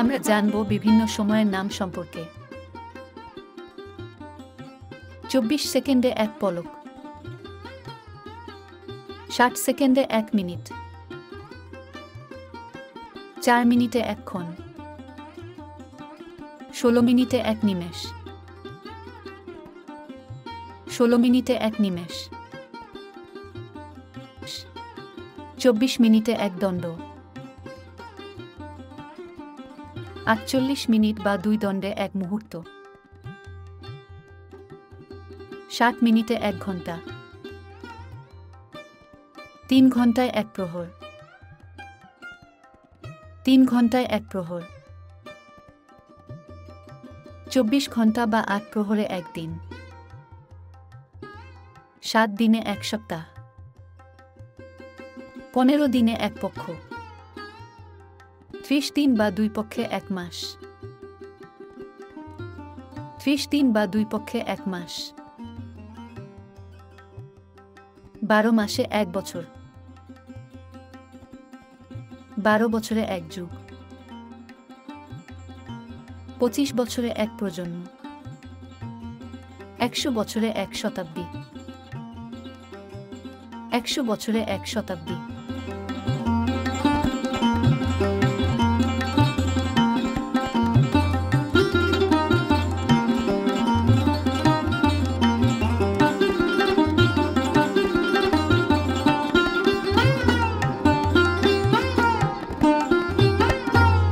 আমরা জানব বিভিন্ন সময়ের নাম সম্পর্কে। 24 সেকেন্ডে 1 পলক, 60 সেকেন্ডে 1 মিনিট, 4 মিনিটে 1 ক্ষণ, 16 মিনিটে 1 নিমেষ, 16 মিনিটে 1 নিমেষ, 24 মিনিটে 1 দণ্ড, 48 মিনিট বা 2 দণ্ডে 1 মুহূর্ত, 60 মিনিটে 1 ঘন্টা, 3 ঘন্টায় 1 প্রহর, 3 ঘন্টায় 1 প্রহর, 24 ঘন্টা বা 8 প্রহরে 1 দিন, 7 দিনে 1 সপ্তাহ, 15 দিনে 1 পক্ষ, 30 দিন বা 2 পক্ষে 1 মাস, 30 দিন বা 2 পক্ষে 1 মাস, 12 মাসে 1 বছর, 12 বছরে 1 যুগ, 25 বছরে 1 প্রজন্ম, 100 বছরে 1 শতাব্দী, 100 বছরে 1 শতাব্দী।